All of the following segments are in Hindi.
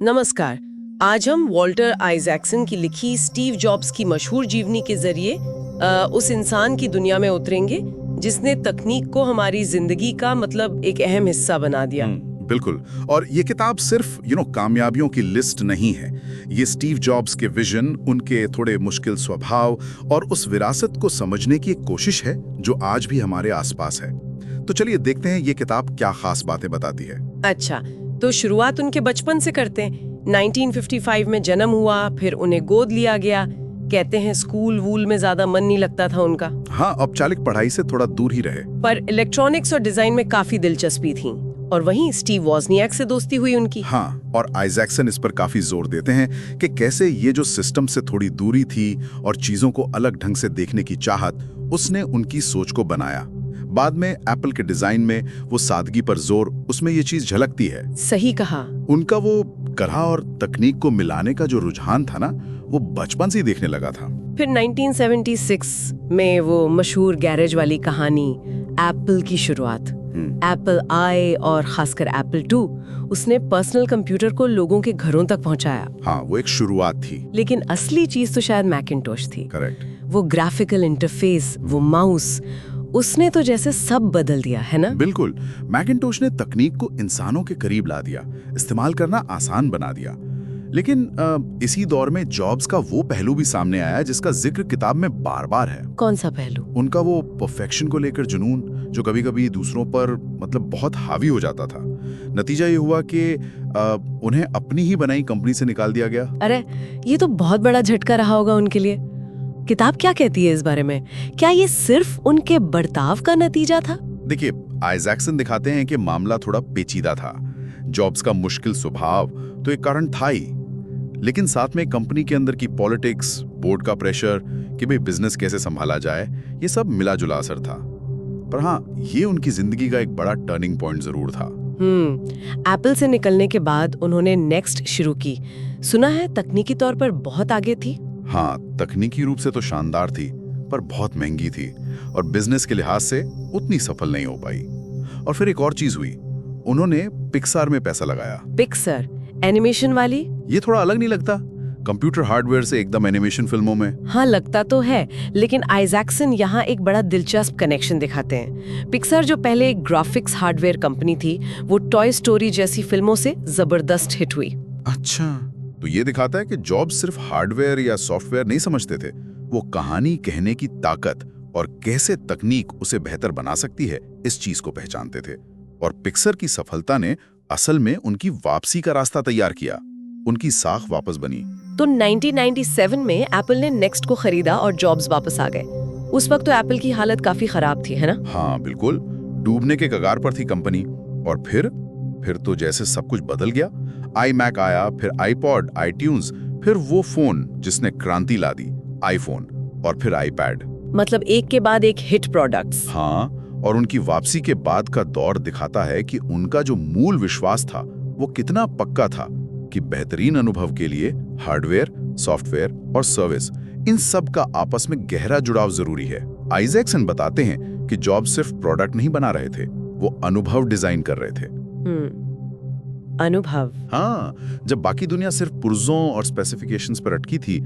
नमस्कार। आज हम वॉल्टर आइजैक्सन की लिखी स्टीव जॉब्स की मशहूर जीवनी के जरिए उस इंसान की दुनिया में उतरेंगे जिसने तकनीक को हमारी जिंदगी का मतलब एक अहम हिस्सा बना दिया। बिल्कुल। और ये किताब सिर्फ कामयाबियों की लिस्ट नहीं है। ये स्टीव जॉब्स के विजन, उनके थोड़े मुश्किल स्वभाव और उस विरासत को समझने की एक कोशिश है जो आज भी हमारे आसपास है। तो चलिए देखते हैं ये किताब क्या खास बातें बताती है। अच्छा, तो शुरुआत उनके बचपन से करते हैं। 1955 में जन्म हुआ, फिर उन्हें गोद लिया गया। कहते हैं स्कूल वूल में ज्यादा मन नहीं लगता था उनका। हाँ, औपचारिक पढ़ाई से थोड़ा दूर ही रहे, पर इलेक्ट्रॉनिक्स और डिजाइन में काफी दिलचस्पी थी। और वहीं स्टीव वॉजनियाक से दोस्ती हुई उनकी। हाँ, और आइजैक्सन इस पर काफी जोर देते हैं कि कैसे ये जो सिस्टम से थोड़ी दूरी थी और चीजों को अलग ढंग से देखने की चाहत, उसने उनकी सोच को बनाया। बाद में एप्पल के डिजाइन में वो सादगी पर जोर, उसमें ये चीज झलकती है। सही कहा। उनका वो कला और तकनीक को मिलाने का जो रुझान था ना, वो बचपन से ही देखने लगा था। फिर 1976 में वो मशहूर गैरेज वाली कहानी एप्पल की शुरुआत, एप्पल आई और खासकर एप्पल 2, उसने पर्सनल कंप्यूटर को लोगों के घरों तक पहुंचाया। हाँ, वो एक शुरुआत थी। लेकिन असली चीज तो शायद मैकिंटोश थी। करेक्ट। वो ग्राफिकल इंटरफेस, वो माउस, उसने तो जैसे सब बदल दिया, है ना? बिल्कुल। मैकिंटोश ने तकनीक को इंसानों के करीब ला दिया, इस्तेमाल करना आसान बना दिया। लेकिन इसी दौर में जॉब्स का वो पहलू भी सामने आया जिसका जिक्र किताब में बार-बार है। कौन सा पहलू? उनका वो परफेक्शन को लेकर जुनून, जो कभी-कभी दूसरों पर बहुत हावी हो जाता था। नतीजा ये हुआ कि उन्हें अपनी ही बनाई कंपनी से निकाल दिया गया। अरे, ये तो बहुत बड़ा झटका रहा होगा उनके लिए। किताब क्या कहती है इस बारे में? क्या ये सिर्फ उनके बर्ताव का नतीजा था? देखिए, आइजैक्सन दिखाते हैं कि मामला थोड़ा पेचीदा था। जॉब्स का मुश्किल स्वभाव तो एक कारण था ही, लेकिन साथ में कंपनी के अंदर की पॉलिटिक्स, बोर्ड का प्रेशर कि भाई बिजनेस कैसे संभाला जाए, ये सब मिला जुला असर था। पर हाँ, ये उनकी जिंदगी का एक बड़ा टर्निंग पॉइंट जरूर था। एप्पल से निकलने के बाद उन्होंने नेक्स्ट शुरू की। सुना है तकनीकी तौर पर बहुत आगे थी। हाँ, तकनीकी रूप से तो शानदार थी, पर बहुत महंगी थी और बिजनेस के लिहाज से उतनी सफल नहीं हो पाई। और फिर एक और चीज हुई, उन्होंने पिक्सार में पैसा लगाया। पिक्सार, एनिमेशन वाली? ये थोड़ा अलग नहीं लगता? कंप्यूटर हार्डवेयर से एकदम एनिमेशन फिल्मों में। हाँ, लगता तो है, लेकिन आइजैक्सन यहाँ एक बड़ा दिलचस्प कनेक्शन दिखाते हैं। पिक्सार जो पहले एक ग्राफिक्स हार्डवेयर कंपनी थी, वो टॉय स्टोरी जैसी फिल्मों से जबरदस्त हिट हुई। अच्छा, तो ये दिखाता है कि जॉब्स सिर्फ हार्डवेयर या सॉफ्टवेयर नहीं समझते थे, वो कहानी कहने की ताकत और कैसे तकनीक उसे बेहतर बना सकती है, इस चीज को पहचानते थे। और पिक्सर की सफलता ने असल में उनकी वापसी का रास्ता तैयार किया, उनकी साख वापस बनी। तो 1997 में एप्पल ने नेक्स्ट को खरीदा और जॉब्स वापस आ गए। उस वक्त तो एप्पल की हालत काफी खराब थी, है ना? हाँ बिल्कुल, डूबने के कगार पर थी कंपनी। और फिर तो जैसे सब कुछ बदल गया। iMac आया, फिर iPod, iTunes, फिर वो फोन जिसने क्रांति ला दी, iPhone, और फिर iPad। मतलब एक के बाद एक हिट प्रोडक्ट्स। हाँ, और उनकी वापसी के बाद का दौर दिखाता है कि उनका जो मूल विश्वास था वो कितना पक्का था कि बेहतरीन अनुभव के लिए हार्डवेयर, सॉफ्टवेयर और सर्विस, इन सब का आपस में गहरा जुड़ाव जरूरी है। आइजैक्सन बताते हैं कि जॉब्स सिर्फ प्रोडक्ट नहीं बना रहे थे, वो अनुभव डिजाइन कर रहे थे। अनुभव। हाँ, जब बाकी दुनिया सिर्फ पुर्जों और स्पेसिफिकेशंस पर अटकी थी,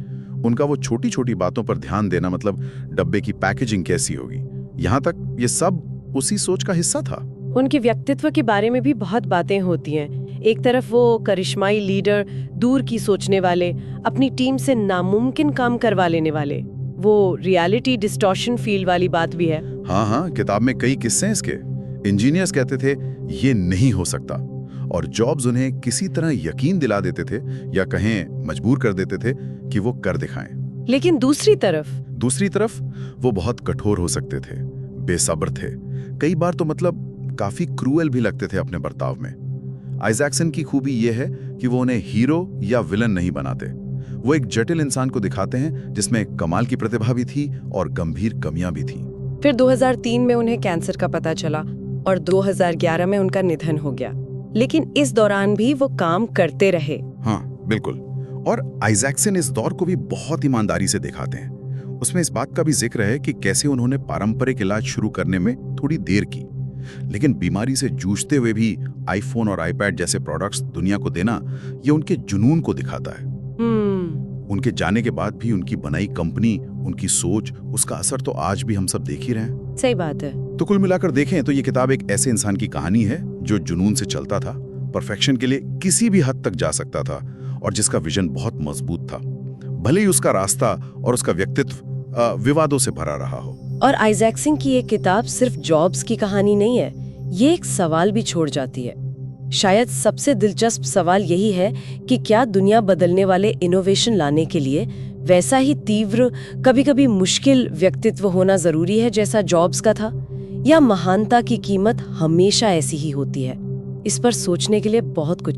उनका वो छोटी छोटी बातों पर ध्यान देना, मतलब डब्बे की पैकेजिंग कैसी होगी, यहाँ तक, ये सब उसी सोच का हिस्सा था। उनके व्यक्तित्व के बारे में भी बहुत बातें होती हैं। एक तरफ वो करिश्माई लीडर, दूर की सोचने वाले, अपनी टीम से नामुमकिन काम करवा लेने वाले, वो रियलिटी डिस्टॉर्शन फील वाली बात भी है। हाँ, किताब में कई किस्से हैं इसके। इंजीनियर्स कहते थे ये नहीं हो सकता, और जॉब्स उन्हें किसी तरह यकीन दिला देते थे, या कहें मजबूर कर देते थे कि वो कर दिखाएं। लेकिन दूसरी तरफ वो बहुत कठोर हो सकते थे, बेसब्र थे, कई बार तो मतलब काफी क्रूएल भी लगते थे अपने बर्ताव में। आइजैक्सन की खूबी ये है कि वो उन्हें हीरो या विलन नहीं बनाते, वो एक जटिल इंसान को दिखाते हैं जिसमें कमाल की प्रतिभा भी थी और गंभीर कमियां भी थी। फिर 2003 में उन्हें कैंसर का पता चला और 2011 में उनका निधन हो गया। लेकिन इस दौरान भी वो काम करते रहे। हाँ बिल्कुल, और आइजैक्सन इस दौर को भी बहुत ईमानदारी से दिखाते हैं। उसमें इस बात का भी जिक्र है कि कैसे उन्होंने पारंपरिक इलाज शुरू करने में थोड़ी देर की, लेकिन बीमारी से जूझते हुए भी आईफोन और आईपैड जैसे प्रोडक्ट्स दुनिया को देना, ये उनके जुनून को दिखाता है। उनके जाने के बाद भी उनकी बनाई कंपनी, उनकी सोच, उसका असर तो आज भी हम सब देख ही रहे हैं। सही बात है। तो कुल मिलाकर देखें तो ये किताब एक ऐसे इंसान की कहानी है जो जुनून से चलता था, परफेक्शन के लिए किसी भी हद तक जा सकता था और जिसका विजन बहुत मजबूत था, भले ही उसका रास्ता और उसका व्यक्तित्व विवादों से भरा रहा हो। और आइजैक्सन की ये किताब सिर्फ जॉब्स की कहानी नहीं है, ये एक सवाल भी छोड़ जाती है। शायद सबसे दिलचस्प सवाल यही है कि क्या दुनिया बदलने वाले इनोवेशन लाने के लिए वैसा ही तीव्र, कभी-कभी मुश्किल व्यक्तित्व होना जरूरी है जैसा जॉब्स का था, या महानता की कीमत हमेशा ऐसी ही होती है? इस पर सोचने के लिए बहुत कुछ